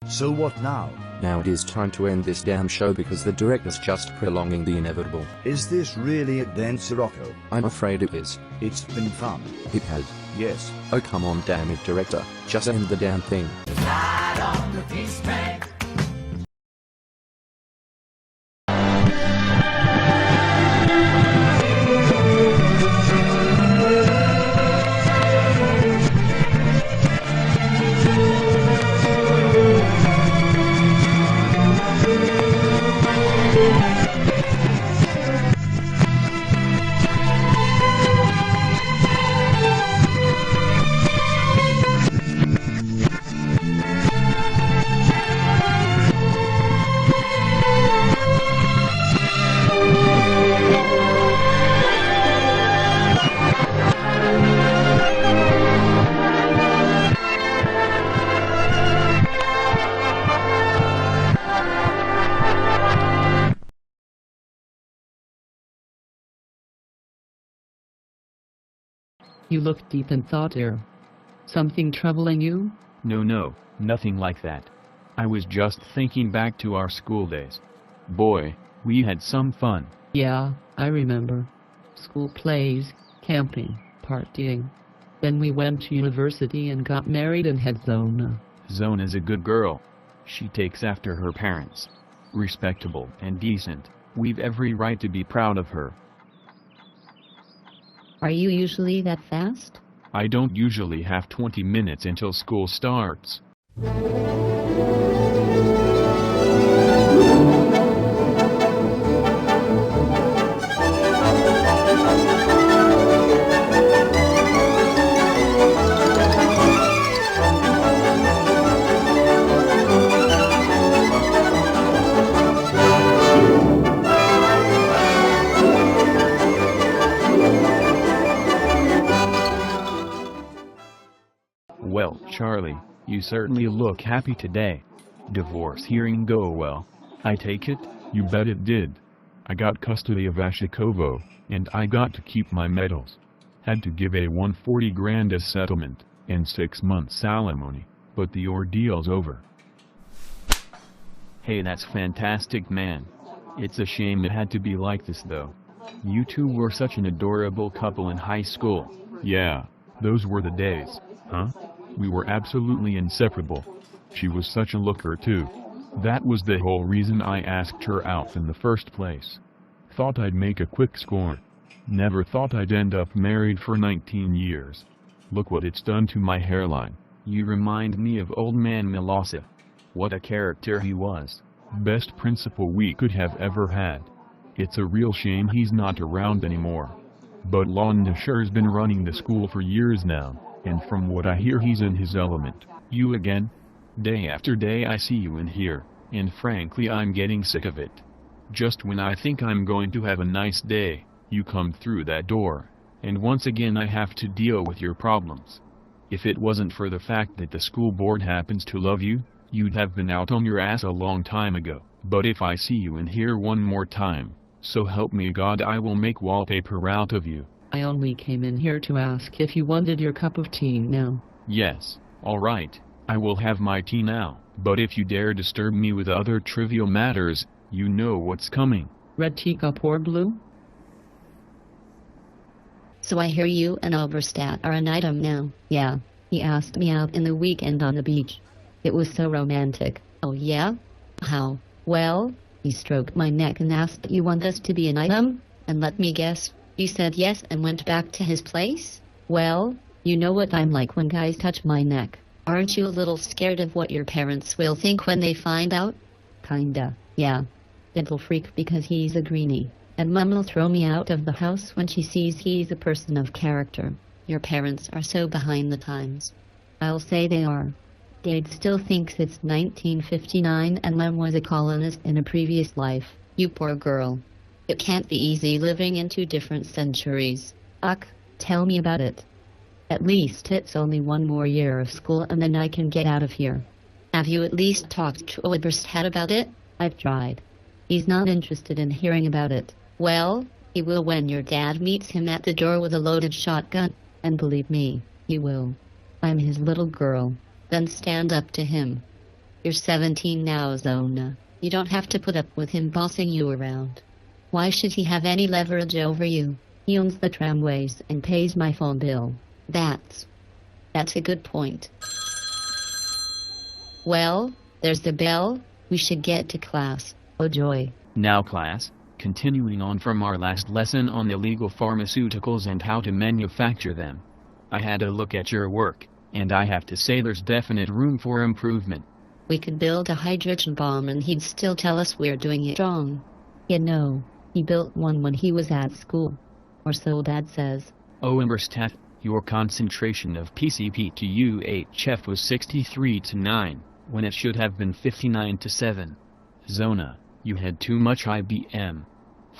So what now? Now it is time to end this damn show because the director's just prolonging the inevitable. Is this really it then, Sirocco? I'm afraid it is. It's been fun. It has. Yes. Oh come on damn it director, just end the damn thing. Ride on the peace train. You look deep in thought here. Something troubling you? No, nothing like that. I was just thinking back to our school days. Boy, we had some fun. Yeah, I remember. School plays, camping, partying. Then we went to university and got married and had Zona. Zona's a good girl. She takes after her parents. Respectable and decent. We've every right to be proud of her. Are you usually that fast? I don't usually have 20 minutes until school starts. Well, Charlie, you certainly look happy today. Divorce hearing go well. I take it? You bet it did. I got custody of Ashikovo, and I got to keep my medals. Had to give a 140 grand as settlement, and 6 months alimony, but the ordeal's over. Hey, that's fantastic, man. It's a shame it had to be like this though. You two were such an adorable couple in high school. Yeah, those were the days, huh? We were absolutely inseparable. She was such a looker too. That was the whole reason I asked her out in the first place. Thought I'd make a quick score. Never thought I'd end up married for 19 years. Look what it's done to my hairline. You remind me of old man Milossev. What a character he was. Best principal we could have ever had. It's a real shame he's not around anymore. But Landashir's been running the school for years now. And from what I hear he's in his element. You again? Day after day I see you in here, and frankly I'm getting sick of it. Just when I think I'm going to have a nice day, you come through that door, and once again I have to deal with your problems. If it wasn't for the fact that the school board happens to love you, you'd have been out on your ass a long time ago. But if I see you in here one more time, so help me God I will make wallpaper out of you. I only came in here to ask if you wanted your cup of tea now. Yes, alright, I will have my tea now, but if you dare disturb me with other trivial matters, you know what's coming. Red teacup or blue? So I hear you and Oberstadt are an item now. Yeah, he asked me out in the weekend on the beach. It was so romantic. Oh yeah? How? Well, he stroked my neck and asked, "You want us to be an item?" And let me guess. You said yes and went back to his place? Well, you know what I'm like when guys touch my neck. Aren't you a little scared of what your parents will think when they find out? Kinda, yeah. Little freak because he's a greenie. And Mum'll throw me out of the house when she sees he's a person of character. Your parents are so behind the times. I'll say they are. Dad still thinks it's 1959 and Mum was a colonist in a previous life. You poor girl. It can't be easy living in 2 different centuries. Ugh, tell me about it. At least it's only 1 more year of school and then I can get out of here. Have you at least talked to Oberstadt about it? I've tried. He's not interested in hearing about it. Well, he will when your dad meets him at the door with a loaded shotgun. And believe me, he will. I'm his little girl. Then stand up to him. You're 17 now, Zona. You don't have to put up with him bossing you around. Why should he have any leverage over you? He owns the tramways and pays my phone bill. That's a good point. Well, there's the bell. We should get to class. Oh joy. Now class, continuing on from our last lesson on illegal pharmaceuticals and how to manufacture them. I had a look at your work, and I have to say there's definite room for improvement. We could build a hydrogen bomb and he'd still tell us we're doing it wrong. You know, he built one when he was at school. Or so Dad says. Oh Emberstat, your concentration of PCP to UHF was 63 to 9, when it should have been 59 to 7. Zona, you had too much IBM.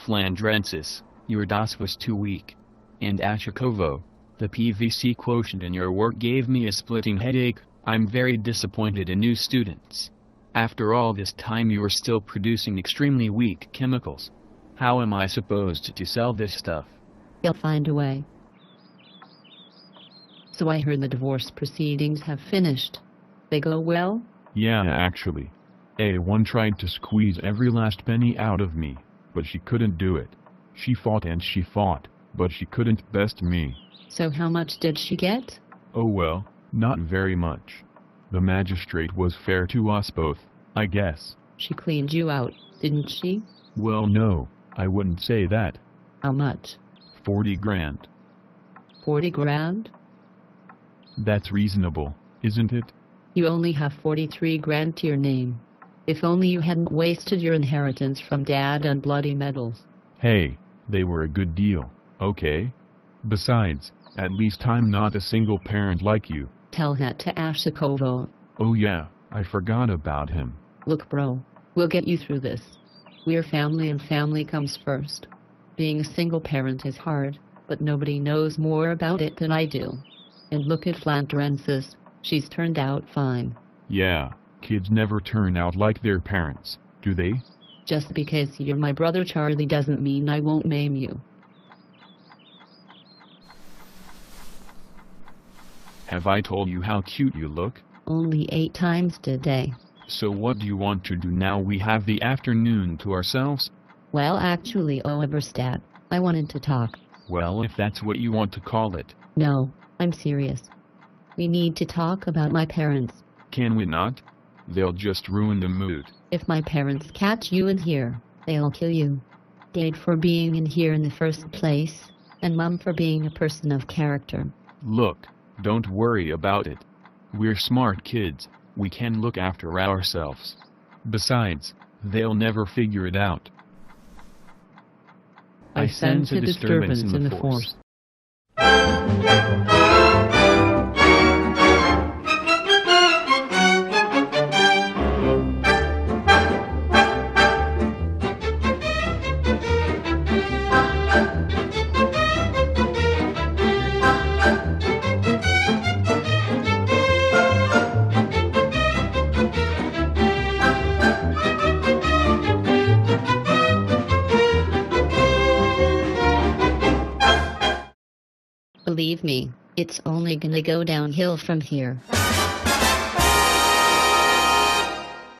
Flandrensis, your DOS was too weak. And Ashikovo, the PVC quotient in your work gave me a splitting headache. I'm very disappointed in you students. After all this time you are still producing extremely weak chemicals. How am I supposed to sell this stuff? He'll find a way. So I heard the divorce proceedings have finished. They go well? Yeah, actually. A1 tried to squeeze every last penny out of me, but she couldn't do it. She fought and she fought, but she couldn't best me. So how much did she get? Oh well, not very much. The magistrate was fair to us both, I guess. She cleaned you out, didn't she? Well no, I wouldn't say that. How much? 40 grand. 40 grand? That's reasonable, isn't it? You only have 43 grand to your name. If only you hadn't wasted your inheritance from Dad and bloody medals. Hey, they were a good deal, okay? Besides, at least I'm not a single parent like you. Tell that to Ashikovo. Oh yeah, I forgot about him. Look bro, we'll get you through this. We're family and family comes first. Being a single parent is hard, but nobody knows more about it than I do. And look at Flandrensis, she's turned out fine. Yeah, kids never turn out like their parents, do they? Just because you're my brother Charlie doesn't mean I won't maim you. Have I told you how cute you look? Only 8 times today. So what do you want to do now we have the afternoon to ourselves? Well, actually, Oberstadt, I wanted to talk. Well, if that's what you want to call it. No, I'm serious. We need to talk about my parents. Can we not? They'll just ruin the mood. If my parents catch you in here, they'll kill you. Dad for being in here in the first place, and Mom for being a person of character. Look, don't worry about it. We're smart kids, we can look after ourselves. Besides, they'll never figure it out. I sense a disturbance in the force. Believe me, it's only gonna go downhill from here.